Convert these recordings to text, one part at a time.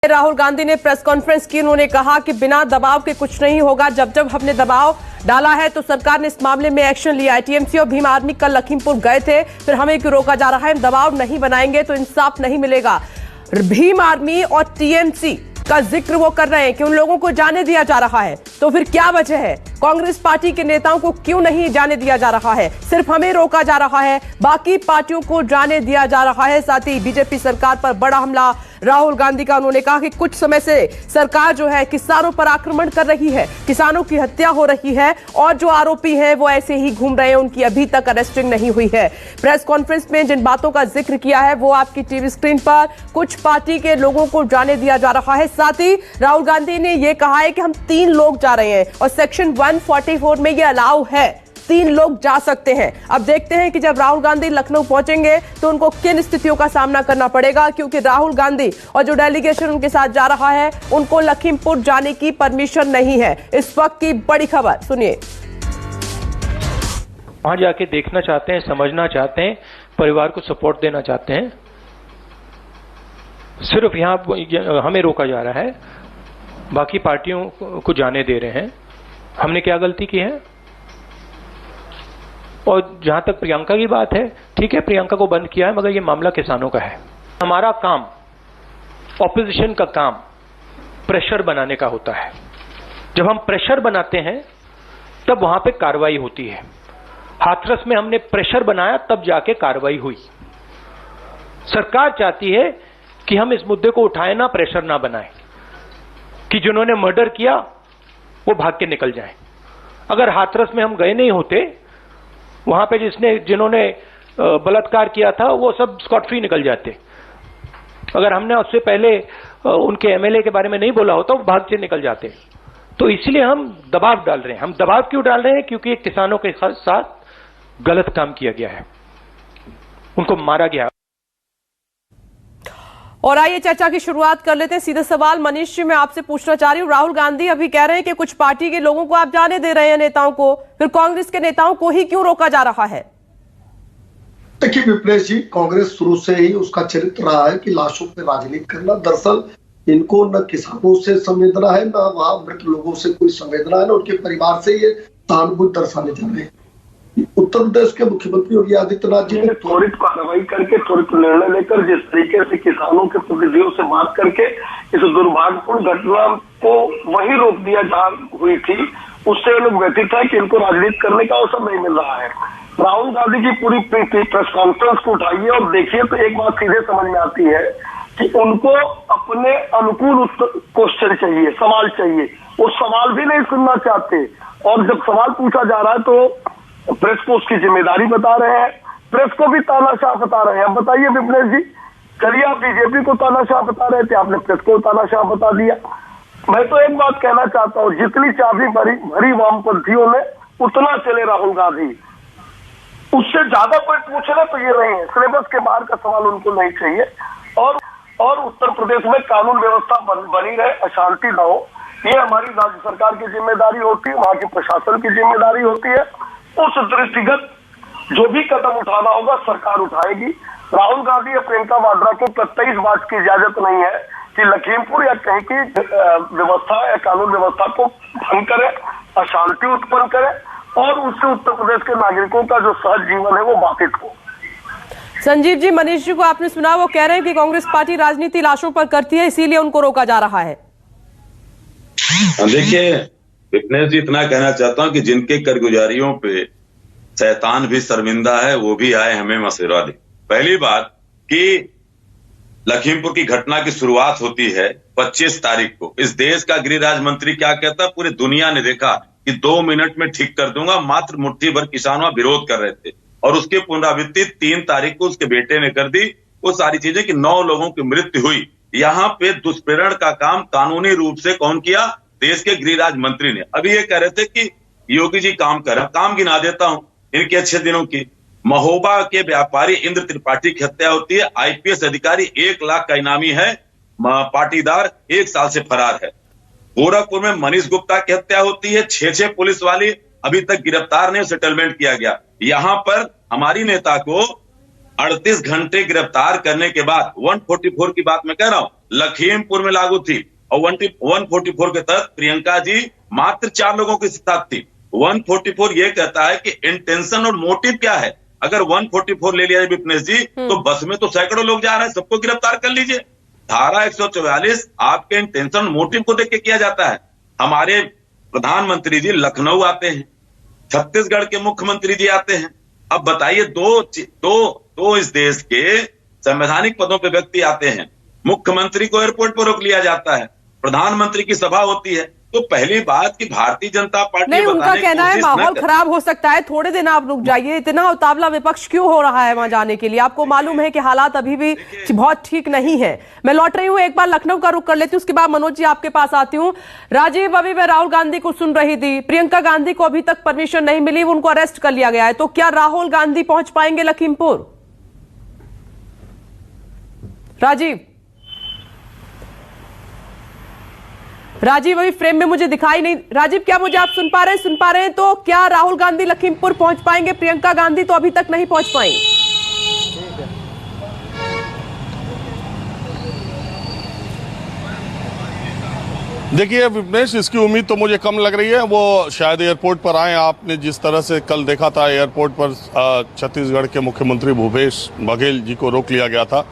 राहुल गांधी ने press conference की। उन्होंने कहा कि बिना दबाव के कुछ नहीं होगा। जब जब हमने दबाव डाला है तो सरकार ने इस मामले में एक्शन लिया है। टीएमसी और भीम आर्मी कल लखीमपुर गए थे, फिर हमें क्यों रोका जा रहा है? हम दबाव नहीं बनाएंगे तो इंसाफ नहीं मिलेगा। भीम आर्मी और टीएमसी का जिक्र वो कर रहे हैं कि उन लोगों को जाने दिया जा रहा है, तो फिर क्या वजह है? कांग्रेस पार्टी के नेताओं को क्यों नहीं जाने दिया जा रहा है? सिर्फ हमें रोका जा रहा है, बाकी पार्टियों को जाने दिया जा रहा है। साथ ही बीजेपी सरकार पर बड़ा हमला राहुल गांधी का। उन्होंने कहा कि कुछ समय से सरकार जो है किसानों पर आक्रमण कर रही है, किसानों की हत्या हो रही है और जो आरोपी हैं वो ऐसे ही घूम रहे हैं, उनकी अभी तक अरेस्टिंग नहीं हुई है। प्रेस कॉन्फ्रेंस में जिन बातों का जिक्र किया है वो आपकी टीवी स्क्रीन पर। कुछ पार्टी के लोगों को जाने दिया जा रहा है। साथ ही राहुल गांधी ने यह कहा है कि हम 3 लोग जा रहे हैं और सेक्शन 144 में यह अलाउ है, 3 लोग जा सकते हैं। अब देखते हैं कि जब राहुल गांधी लखनऊ पहुंचेंगे तो उनको किन स्थितियों का सामना करना पड़ेगा, क्योंकि राहुल गांधी और जो डेलीगेशन उनके साथ जा रहा है उनको लखीमपुर जाने की परमिशन नहीं है। इस वक्त की बड़ी खबर सुनिए। वहां जाके देखना चाहते हैं, समझना चाहते हैं, परिवार को सपोर्ट देना चाहते हैं। सिर्फ यहां हमें रोका जा रहा है, बाकी पार्टियों को जाने दे रहे हैं। हमने क्या गलती की है? और जहां तक प्रियंका की बात है, ठीक है, प्रियंका को बंद किया है, मगर ये मामला किसानों का है। हमारा काम, ऑपोजिशन का काम प्रेशर बनाने का होता है। जब हम प्रेशर बनाते हैं तब वहां पे कार्रवाई होती है। हाथरस में हमने प्रेशर बनाया, तब जाके कार्रवाई हुई। सरकार चाहती है कि हम इस मुद्दे को उठाएं ना, प्रेशर ना बनाएं, कि जिन्होंने मर्डर किया वो भाग के निकल जाएं। अगर हाथरस में हम गए नहीं होते, वहां पे जिन्होंने बलात्कार किया था वो सब स्कॉट फ्री निकल जाते। अगर हमने उससे पहले उनके एमएलए के बारे में नहीं बोला होता, वो भाग से निकल जाते। तो इसलिए हम दबाव डाल रहे हैं। हम दबाव क्यों डाल रहे हैं? क्योंकि किसानों के साथ गलत काम किया गया है, उनको मारा गया। और आइए चर्चा की शुरुआत कर लेते हैं। सीधा सवाल मनीष जी मैं आपसे पूछना चाह रही हूँ। राहुल गांधी अभी कह रहे हैं कि कुछ पार्टी के लोगों को आप जाने दे रहे हैं, नेताओं को, फिर कांग्रेस के नेताओं को ही क्यों रोका जा रहा है? देखिए विप्लेश जी, कांग्रेस शुरू से ही उसका चरित्र रहा है कि लाशों पर राजनीति करना। दरअसल इनको न किसानों से संवेदना है, न वहां मृत लोगों से कोई संवेदना है, न उनके परिवार से ये सहानुभूति दर्शाने जा रहे हैं। उत्तर प्रदेश के मुख्यमंत्री योगी आदित्यनाथ जी ने त्वरित कार्रवाई करके, त्वरित निर्णय लेकर, जिस तरीके से किसानों के प्रतिनिधियों से बात करके इस दुर्भाग्यपूर्ण घटना को वही रोक दिया जहां हुई थी, उससे लोग व्यथित है कि इनको राजनीति करने का अवसर नहीं मिल रहा है। राहुल गांधी की पूरी प्रेस कॉन्फ्रेंस को उठाइए और देखिए तो एक बात सीधे समझ में आती है कि उनको अपने अनुकूल क्वेश्चन चाहिए, सवाल चाहिए। वो सवाल भी नहीं सुनना चाहते, और जब सवाल पूछा जा रहा है तो प्रेस को उसकी जिम्मेदारी बता रहे हैं, प्रेस को भी तानाशाह बता रहे हैं। अब बताइए विप्लेश जी, चलिए आप बीजेपी को तानाशाह बता रहे थे, आपने प्रेस को तानाशाह बता दिया। मैं तो एक बात कहना चाहता हूँ, जितनी चाबी भरी वामपंथियों में, उतना चले राहुल गांधी। उससे ज्यादा कोई पूछ रहे तो ये नहीं है, सिलेबस के बाहर का सवाल उनको नहीं चाहिए। और उत्तर प्रदेश में कानून व्यवस्था बनी रहे, अशांति न हो, ये हमारी राज्य सरकार की जिम्मेदारी होती है, वहां के प्रशासन की जिम्मेदारी होती है। उस दृष्टिगत जो भी कदम उठाना होगा सरकार उठाएगी। राहुल गांधी या प्रियंका वाड्रा को कतई इस बात की इजाजत नहीं है कि लखीमपुर या कहीं की व्यवस्था या कानून व्यवस्था को भंग करे, अशांति उत्पन्न करे और उससे उत्तर प्रदेश के नागरिकों का जो सहज जीवन है वो बाधित हो। संजीव जी, मनीष जी को आपने सुना, वो कह रहे हैं कि कांग्रेस पार्टी राजनीति लाशों पर करती है, इसीलिए उनको रोका जा रहा है। देखिए विप्लेश जी, इतना कहना चाहता हूं कि जिनके कारगुजारियों पे शैतान भी शर्मिंदा है, वो भी आए हमें मशवरा दे। पहली बात कि लखीमपुर की घटना की शुरुआत होती है 25 तारीख को। इस देश का गृह राज्य मंत्री क्या कहता है, पूरी दुनिया ने देखा कि 2 मिनट में ठीक कर दूंगा। मात्र मुट्ठी भर किसान वहां विरोध कर रहे थे, और उसकी पुनरावृत्ति 3 तारीख को उसके बेटे ने कर दी। वो सारी चीजें कि 9 लोगों की मृत्यु हुई। यहाँ पे दुष्प्रेरण का काम कानूनी रूप से कौन किया? देश के गृह राज्य मंत्री ने। अभी ये कह रहे थे कि योगी जी काम कर रहे हैं। काम गिना देता हूं इनके अच्छे दिनों की। महोबा के व्यापारी इंद्र त्रिपाठी की हत्या होती है। आईपीएस अधिकारी 1 लाख का इनामी है, पाटीदार 1 साल से फरार है। गोरखपुर में मनीष गुप्ता की हत्या होती है। 6 पुलिस वाले अभी तक गिरफ्तार नहीं, सेटलमेंट किया गया। यहां पर हमारी नेता को 38 घंटे गिरफ्तार करने के बाद 144 की बात मैं कह रहा हूं, लखीमपुर में लागू थी और 144 के तहत प्रियंका जी मात्र 4 लोगों के साथ थी। 144 ये कहता है कि इंटेंशन और मोटिव क्या है। अगर 144 ले लिया विपनेश जी तो बस में तो सैकड़ों लोग जा रहे हैं, सबको गिरफ्तार कर लीजिए। धारा 144 आपके इंटेंशन मोटिव को देख के किया जाता है। हमारे प्रधानमंत्री जी लखनऊ आते हैं, छत्तीसगढ़ के मुख्यमंत्री जी आते हैं। अब बताइए दो इस देश के संवैधानिक पदों पे व्यक्ति आते हैं, मुख्यमंत्री को एयरपोर्ट पर रोक लिया जाता है, प्रधानमंत्री की सभा होती है। तो पहली बात कि भारतीय जनता पार्टी नहीं, उनका कहना है माहौल खराब हो सकता है, थोड़े दिन आप रुक जाइए। इतना उतावला विपक्ष क्यों हो रहा है वहां जाने के लिए? आपको मालूम है कि हालात अभी भी बहुत ठीक नहीं है। मैं लौट रही हूं, एक बार लखनऊ का रुख कर लेती हूं, उसके बाद मनोज जी आपके पास आती हूं। राजीव, अभी मैं राहुल गांधी को सुन रही थी, प्रियंका गांधी को अभी तक परमिशन नहीं मिली, उनको अरेस्ट कर लिया गया है, तो क्या राहुल गांधी पहुंच पाएंगे लखीमपुर? राजीव अभी फ्रेम में मुझे दिखाई नहीं। राजीव, क्या मुझे आप सुन पा रहे हैं? तो क्या राहुल गांधी लखीमपुर पहुंच पाएंगे? प्रियंका गांधी तो अभी तक नहीं पहुंच पाई। देखिए विपनेश, इसकी उम्मीद तो मुझे कम लग रही है। वो शायद एयरपोर्ट पर आए। आपने जिस तरह से कल देखा था एयरपोर्ट पर छत्तीसगढ़ के मुख्यमंत्री भूपेश बघेल जी को रोक लिया गया था।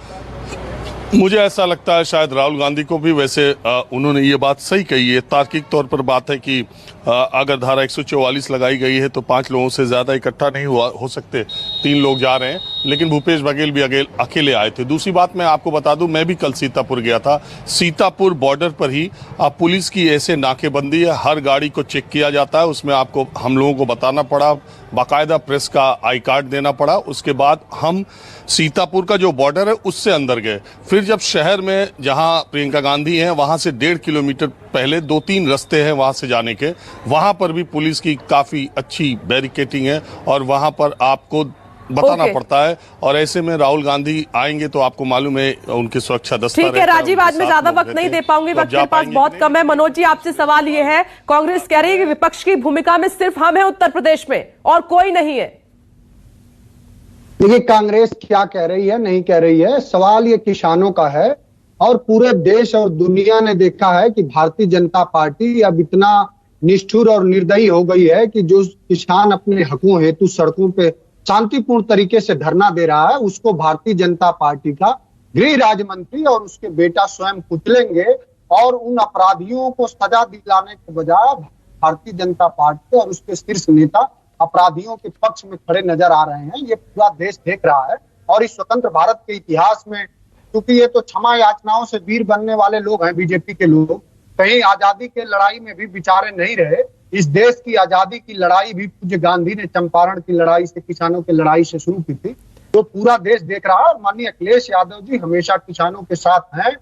मुझे ऐसा लगता है शायद राहुल गांधी को भी, वैसे उन्होंने ये बात सही कही है, तार्किक तौर पर बात है कि अगर धारा 144 लगाई गई है तो 5 लोगों से ज्यादा इकट्ठा नहीं हो सकते। 3 लोग जा रहे हैं, लेकिन भूपेश बघेल भी अकेले आए थे। दूसरी बात मैं आपको बता दूं, मैं भी कल सीतापुर गया था। सीतापुर बॉर्डर पर ही पुलिस की ऐसे नाकेबंदी है, हर गाड़ी को चेक किया जाता है। उसमें आपको हम लोगों को बताना पड़ा, बाकायदा प्रेस का आई कार्ड देना पड़ा। उसके बाद हम सीतापुर का जो बॉर्डर है उससे अंदर गए। फिर जब शहर में जहां प्रियंका गांधी हैं वहां से 1.5 किलोमीटर पहले 2-3 रास्ते हैं वहां से जाने के, वहां पर भी पुलिस की काफी अच्छी बैरिकेटिंग है और वहां पर आपको बताना पड़ता है। और ऐसे में राहुल गांधी आएंगे तो आपको मालूम है उनकी सुरक्षा दस्ता। ठीक है राजीव, आज मैं ज्यादा वक्त नहीं दे पाऊंगी, वक्त मेरे पास बहुत कम है। मनोज जी, आपसे सवाल ये है, कांग्रेस कह रही है कि विपक्ष की भूमिका में सिर्फ हम हैं उत्तर प्रदेश में और कोई नहीं है। देखिए कांग्रेस क्या कह रही है नहीं कह रही है, सवाल ये किसानों का है। और पूरे देश और दुनिया ने देखा है कि भारतीय जनता पार्टी अब इतना निष्ठुर और निर्दयी हो गई है कि जो किसान अपने हकों हेतु सड़कों पे शांतिपूर्ण तरीके से धरना दे रहा है, उसको भारतीय जनता पार्टी का गृह राज्य मंत्री और उसके बेटा स्वयं कुचलेंगे। और उन अपराधियों को सजा दिलाने के बजाय भारतीय जनता पार्टी और उसके शीर्ष नेता अपराधियों के पक्ष में खड़े नजर आ रहे हैं। ये पूरा देश देख रहा है। और इस स्वतंत्र भारत के इतिहास में, क्योंकि ये तो क्षमा याचनाओं से वीर बनने वाले लोग हैं बीजेपी के लोग, कहीं आजादी के लड़ाई में भी बेचारे नहीं रहे। इस देश की आजादी की लड़ाई भी पूज्य गांधी ने चंपारण की लड़ाई से, किसानों की लड़ाई से शुरू की थी। तो पूरा देश देख रहा है। माननीय अखिलेश यादव जी हमेशा किसानों के साथ हैं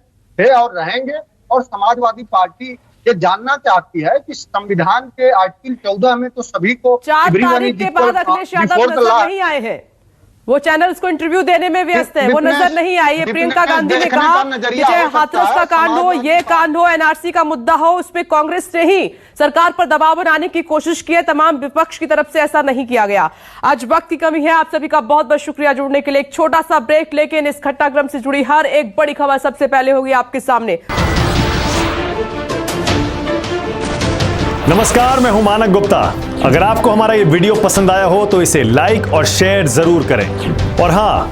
और रहेंगे। और समाजवादी पार्टी ये जानना चाहती है कि संविधान के आर्टिकल 14 में तो सभी को 4 तारीख के बाद अखिलेश यादव नजर नहीं आए हैं। वो चैनल्स को इंटरव्यू देने में व्यस्त है, वो नजर नहीं आई है। प्रियंका गांधी ने कहा कि चाहे हाथरस का कांड हो, ये कांड हो, एनआरसी का मुद्दा हो, उसमें कांग्रेस ने ही सरकार पर दबाव बनाने की कोशिश की है। तमाम विपक्ष की तरफ से ऐसा नहीं किया गया। आज वक्त की कमी है। आप सभी का बहुत बहुत शुक्रिया जुड़ने के लिए। एक छोटा सा ब्रेक, लेकिन इस घटनाक्रम से जुड़ी हर एक बड़ी खबर सबसे पहले होगी आपके सामने। नमस्कार, मैं हूं मानक गुप्ता। अगर आपको हमारा ये वीडियो पसंद आया हो तो इसे लाइक और शेयर जरूर करें। और हां,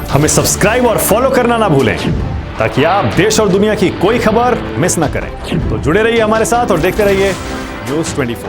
हमें सब्सक्राइब और फॉलो करना ना भूलें ताकि आप देश और दुनिया की कोई खबर मिस ना करें। तो जुड़े रहिए हमारे साथ और देखते रहिए न्यूज़ 24।